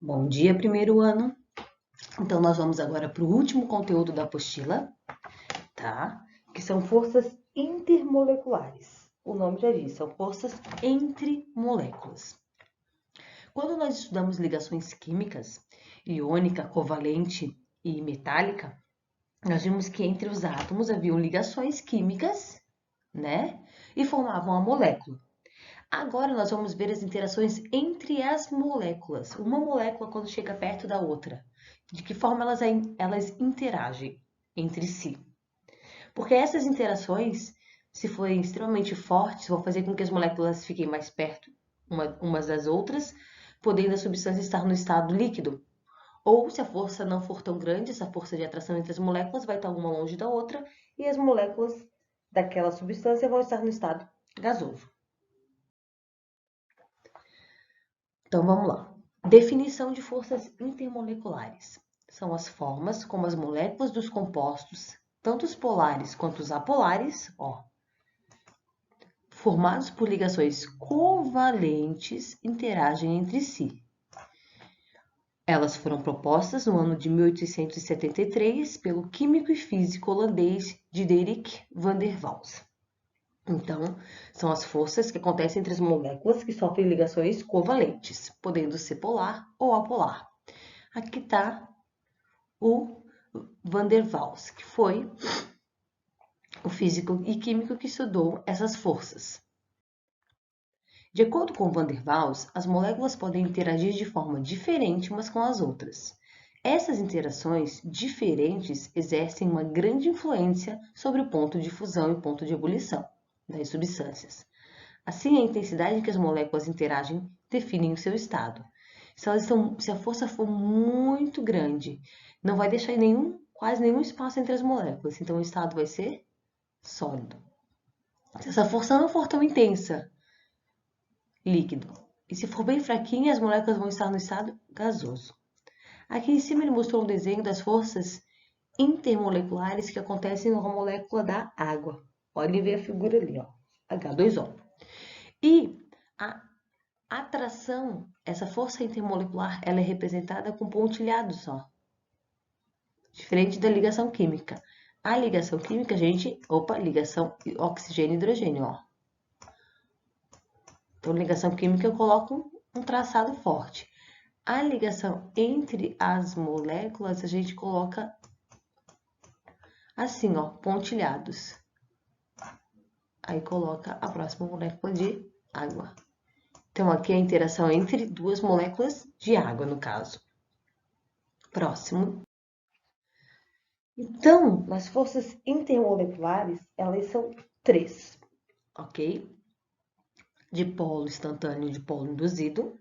Bom dia, primeiro ano. Então, nós vamos agora para o último conteúdo da apostila, tá? Que são forças intermoleculares. O nome já diz, são forças entre moléculas. Quando nós estudamos ligações químicas, iônica, covalente e metálica, nós vimos que entre os átomos haviam ligações químicas, né? E formavam a molécula. Agora nós vamos ver as interações entre as moléculas. Uma molécula quando chega perto da outra. De que forma elas interagem entre si. Porque essas interações, se forem extremamente fortes, vão fazer com que as moléculas fiquem mais perto umas das outras, podendo a substância estar no estado líquido. Ou se a força não for tão grande, essa força de atração entre as moléculas vai estar uma longe da outra e as moléculas daquela substância vão estar no estado gasoso. Então vamos lá. Definição de forças intermoleculares. São as formas como as moléculas dos compostos, tanto os polares quanto os apolares, formados por ligações covalentes, interagem entre si. Elas foram propostas no ano de 1873 pelo químico e físico holandês Diederik van der Waals. Então, são as forças que acontecem entre as moléculas que sofrem ligações covalentes, podendo ser polar ou apolar. Aqui está o Van der Waals, que foi o físico e químico que estudou essas forças. De acordo com Van der Waals, as moléculas podem interagir de forma diferente umas com as outras. Essas interações diferentes exercem uma grande influência sobre o ponto de fusão e ponto de ebulição das substâncias. Assim, a intensidade em que as moléculas interagem define o seu estado. Se a força for muito grande, não vai deixar quase nenhum espaço entre as moléculas, então o estado vai ser sólido. Se essa força não for tão intensa, líquido. E se for bem fraquinha, as moléculas vão estar no estado gasoso. Aqui em cima ele mostrou um desenho das forças intermoleculares que acontecem na molécula da água. Podem ver a figura ali, ó, H2O. E a atração, essa força intermolecular, ela é representada com pontilhados só. Diferente da ligação química. A ligação química, gente, ligação oxigênio-hidrogênio, ó. Então, ligação química eu coloco um traçado forte. A ligação entre as moléculas, a gente coloca assim, ó, pontilhados. Aí coloca a próxima molécula de água. Então, aqui é a interação entre duas moléculas de água, no caso. Próximo. Então, as forças intermoleculares, elas são três, ok? Dipolo instantâneo e dipolo induzido,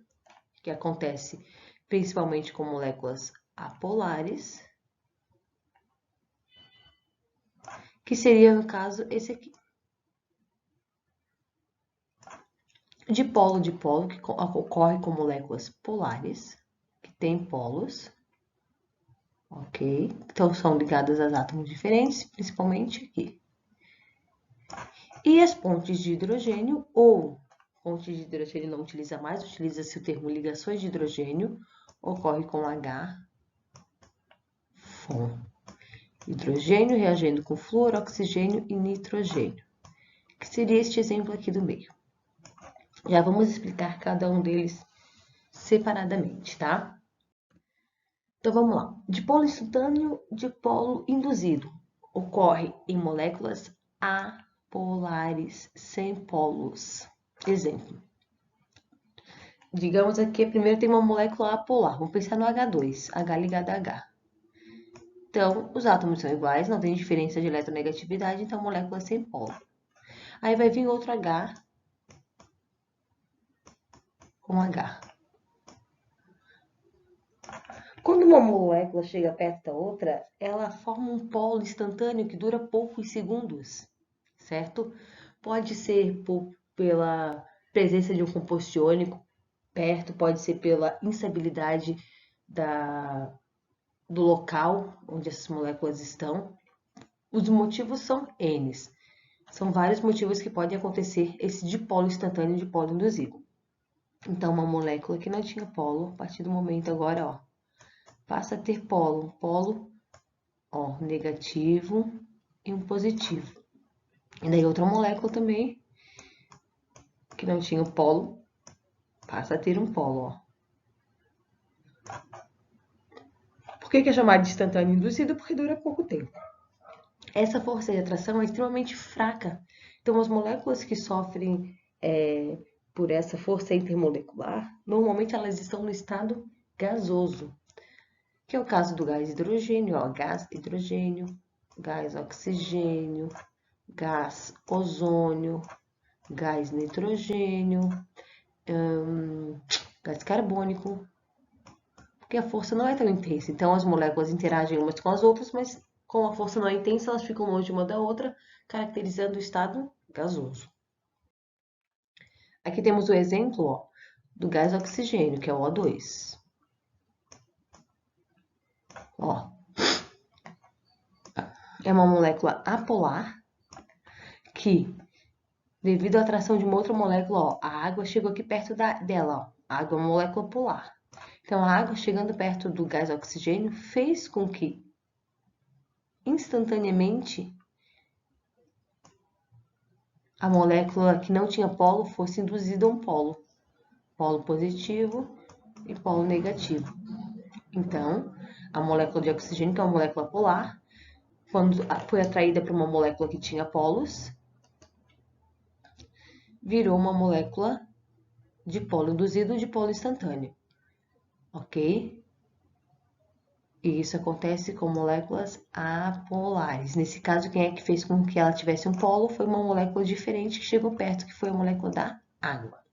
que acontece principalmente com moléculas apolares, que seria, no caso, esse aqui. Dipolo-dipolo, que ocorre com moléculas polares, que têm polos, ok? Então, são ligadas a átomos diferentes, principalmente aqui. E as pontes de hidrogênio, ou pontes de hidrogênio não utiliza mais, utiliza-se o termo ligações de hidrogênio, ocorre com H, FON. Hidrogênio reagindo com flúor, oxigênio e nitrogênio, que seria este exemplo aqui do meio. Já vamos explicar cada um deles separadamente, tá? Então vamos lá. Dipolo instantâneo, dipolo induzido. Ocorre em moléculas apolares sem polos. Exemplo. Digamos aqui, primeiro tem uma molécula apolar. Vamos pensar no H2, H ligado a H. Então, os átomos são iguais, não tem diferença de eletronegatividade, então molécula sem polo. Aí vai vir outro H com H. Quando uma molécula chega perto da outra, ela forma um polo instantâneo que dura poucos segundos, certo? Pode ser pela presença de um composto iônico perto, pode ser pela instabilidade do local onde essas moléculas estão. Os motivos são N. São vários motivos que podem acontecer esse dipolo instantâneo e dipolo induzido. Então, uma molécula que não tinha polo, a partir do momento agora, ó, passa a ter polo. Polo, ó, negativo e um positivo. E daí outra molécula também, que não tinha o polo, passa a ter um polo, ó. Por que é chamado de instantâneo induzido? Porque dura pouco tempo. Essa força de atração é extremamente fraca. Então, as moléculas que sofrem por essa força intermolecular, normalmente elas estão no estado gasoso, que é o caso do gás hidrogênio, ó, gás hidrogênio, gás oxigênio, gás ozônio, gás nitrogênio, gás carbônico, porque a força não é tão intensa. Então, as moléculas interagem umas com as outras, mas como a força não é intensa, elas ficam longe uma da outra, caracterizando o estado gasoso. Aqui temos o exemplo, ó, do gás oxigênio, que é o O2. Ó, é uma molécula apolar que, devido à atração de uma outra molécula, ó, a água chegou aqui perto dela. Ó. A água é uma molécula polar. Então, a água chegando perto do gás oxigênio fez com que, instantaneamente, a molécula que não tinha polo fosse induzida a um polo. Polo positivo e polo negativo. Então, a molécula de oxigênio, que é uma molécula polar, quando foi atraída para uma molécula que tinha polos, virou uma molécula de polo induzido ou de polo instantâneo. Ok? E isso acontece com moléculas apolares. Nesse caso, quem é que fez com que ela tivesse um polo foi uma molécula diferente que chegou perto, que foi a molécula da água.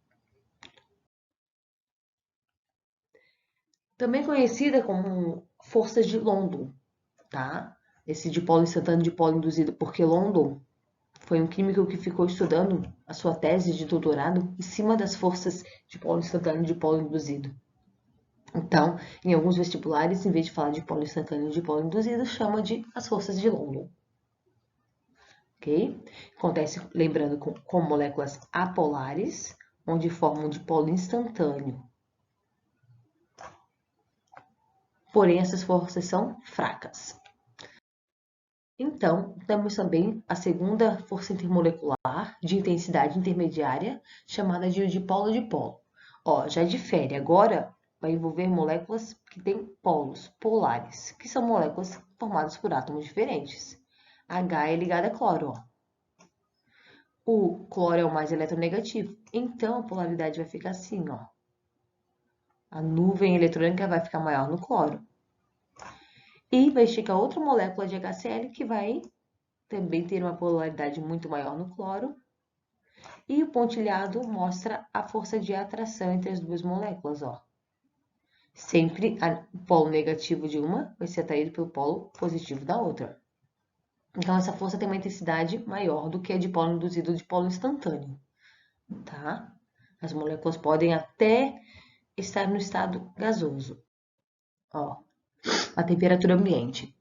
Também conhecida como forças de London, tá? Esse dipolo instantâneo, dipolo induzido, porque London foi um químico que ficou estudando a sua tese de doutorado em cima das forças de polo instantâneo e de polo induzido. Então, em alguns vestibulares, em vez de falar de polo instantâneo e de polo induzido, chama de as forças de London. Ok? Acontece, lembrando, com moléculas apolares, onde formam dipolo instantâneo. Porém, essas forças são fracas. Então, temos também a segunda força intermolecular de intensidade intermediária, chamada de dipolo-dipolo. Ó, já difere. Agora vai envolver moléculas que têm polos polares, que são moléculas formadas por átomos diferentes. H é ligado a cloro, ó. O cloro é o mais eletronegativo, então a polaridade vai ficar assim, ó. A nuvem eletrônica vai ficar maior no cloro. E vai chegar outra molécula de HCl que vai também ter uma polaridade muito maior no cloro. E o pontilhado mostra a força de atração entre as duas moléculas, ó. Sempre o polo negativo de uma vai ser atraído pelo polo positivo da outra. Então, essa força tem uma intensidade maior do que a de polo induzido de polo instantâneo, tá? As moléculas podem até estar no estado gasoso, ó, a temperatura ambiente.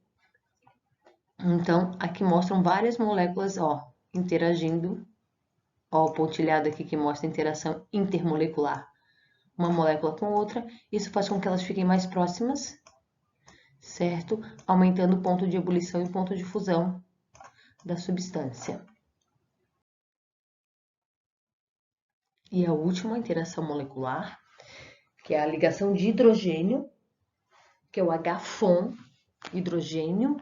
Então, aqui mostram várias moléculas, ó, interagindo. Ó, o pontilhado aqui que mostra a interação intermolecular, uma molécula com outra. Isso faz com que elas fiquem mais próximas, certo? Aumentando o ponto de ebulição e o ponto de fusão da substância. E a última interação molecular, que é a ligação de hidrogênio, que é o H-FON, hidrogênio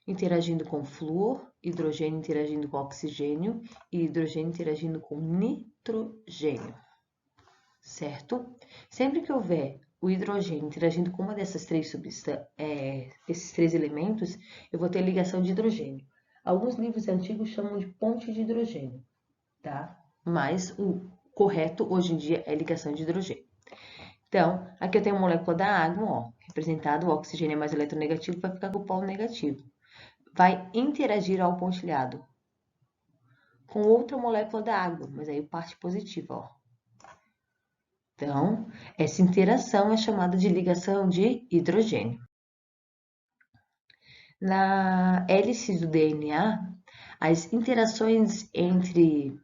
interagindo com flúor, hidrogênio interagindo com oxigênio e hidrogênio interagindo com nitrogênio, certo? Sempre que houver o hidrogênio interagindo com uma dessas esses três elementos, eu vou ter ligação de hidrogênio. Alguns livros antigos chamam de ponte de hidrogênio, tá? Mas o correto hoje em dia é ligação de hidrogênio. Então, aqui eu tenho a molécula da água, ó, representado, o oxigênio é mais eletronegativo, vai ficar com o polo negativo. Vai interagir ao pontilhado com outra molécula da água, mas aí parte positiva, ó. Então, essa interação é chamada de ligação de hidrogênio. Na hélice do DNA, as interações entre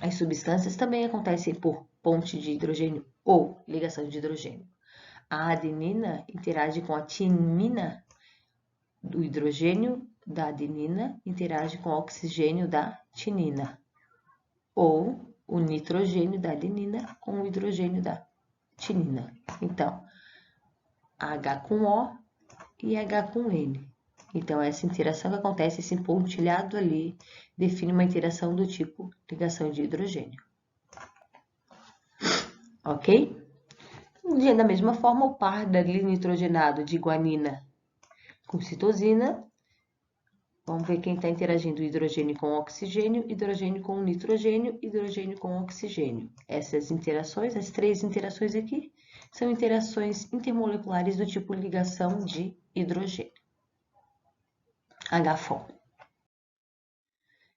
as substâncias também acontecem por ponte de hidrogênio ou ligação de hidrogênio. A adenina interage com a timina, do hidrogênio da adenina interage com o oxigênio da tinina. Ou o nitrogênio da adenina com o hidrogênio da tinina. Então, H com O e H com N. Então, essa interação que acontece, esse pontilhado ali, define uma interação do tipo ligação de hidrogênio. Ok? Da mesma forma, o par nitrogenado de guanina com citosina, vamos ver quem está interagindo: hidrogênio com oxigênio, hidrogênio com nitrogênio, hidrogênio com oxigênio. Essas interações, as três interações aqui, são interações intermoleculares do tipo ligação de hidrogênio. HFO.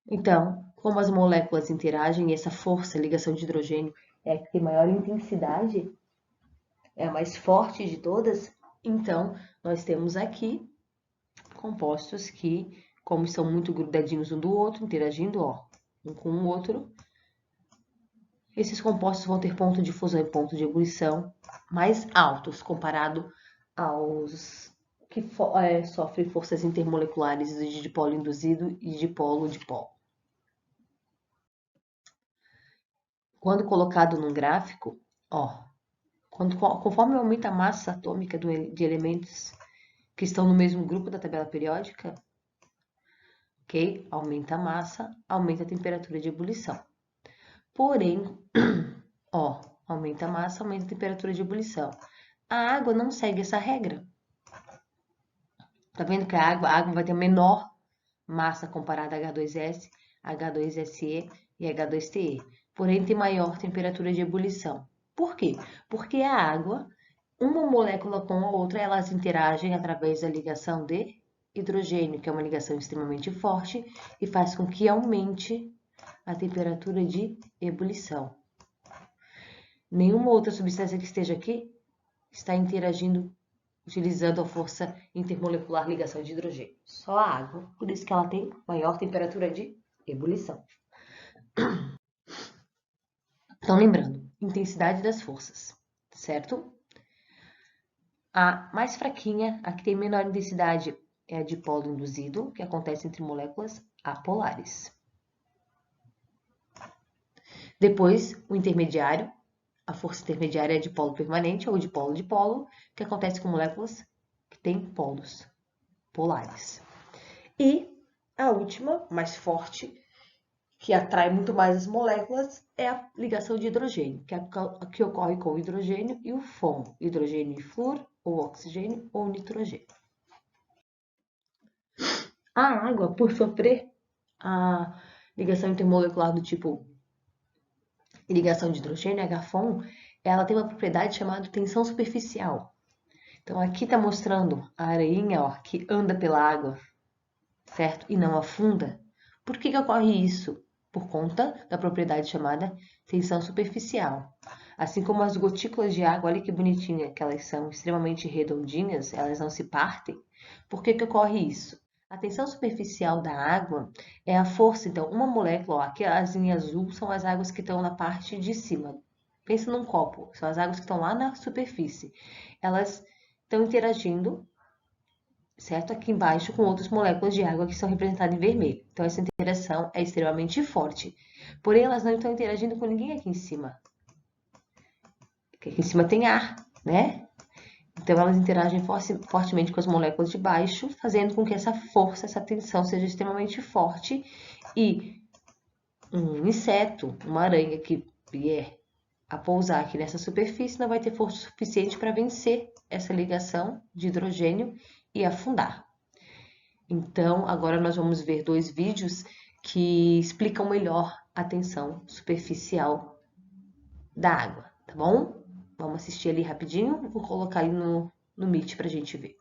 Então, como as moléculas interagem, e essa força, ligação de hidrogênio, é a que tem maior intensidade, é a mais forte de todas, então nós temos aqui compostos que, como são muito grudadinhos um do outro, interagindo, ó, um com o outro, esses compostos vão ter ponto de fusão e ponto de ebulição mais altos comparado aos que sofrem forças intermoleculares de dipolo induzido e dipolo-dipolo. Quando colocado num gráfico, ó, conforme aumenta a massa atômica de elementos que estão no mesmo grupo da tabela periódica, ok? Aumenta a massa, aumenta a temperatura de ebulição. Porém, ó, aumenta a massa, aumenta a temperatura de ebulição. A água não segue essa regra. Tá vendo que a água vai ter menor massa comparada a H2S, H2SE e H2TE. Porém, tem maior temperatura de ebulição. Por quê? Porque a água, uma molécula com a outra, elas interagem através da ligação de hidrogênio, que é uma ligação extremamente forte e faz com que aumente a temperatura de ebulição. Nenhuma outra substância que esteja aqui está interagindo utilizando a força intermolecular ligação de hidrogênio. Só a água, por isso que ela tem maior temperatura de ebulição. Então, lembrando, intensidade das forças, certo? A mais fraquinha, a que tem menor intensidade, é a dipolo induzido, que acontece entre moléculas apolares. Depois, o intermediário, a força intermediária é dipolo permanente ou dipolo-dipolo, que acontece com moléculas que têm polos polares. E a última, mais forte, que atrai muito mais as moléculas, é a ligação de hidrogênio, que é a que ocorre com o hidrogênio e o FON, hidrogênio e flúor, ou oxigênio ou nitrogênio. A água, por sofrer a ligação intermolecular do tipo ligação de hidrogênio, HFON, ela tem uma propriedade chamada tensão superficial. Então, aqui está mostrando a areinha, ó, que anda pela água, certo? E não afunda. Por que ocorre isso? Por conta da propriedade chamada tensão superficial. Assim como as gotículas de água, olha que bonitinha, que elas são extremamente redondinhas, elas não se partem. Por que ocorre isso? A tensão superficial da água é a força, então, uma molécula, ó, aqui as em azul são as águas que estão na parte de cima. Pensa num copo, são as águas que estão lá na superfície. Elas estão interagindo, certo? Aqui embaixo com outras moléculas de água que são representadas em vermelho. Então, essa interação é extremamente forte. Porém, elas não estão interagindo com ninguém aqui em cima. Porque aqui em cima tem ar, né? Então, elas interagem fortemente com as moléculas de baixo, fazendo com que essa força, essa tensão seja extremamente forte. E um inseto, uma aranha que vier a pousar aqui nessa superfície, não vai ter força suficiente para vencer essa ligação de hidrogênio e afundar. Então, agora nós vamos ver dois vídeos que explicam melhor a tensão superficial da água, tá bom? Vamos assistir ali rapidinho, vou colocar aí no Meet para a gente ver.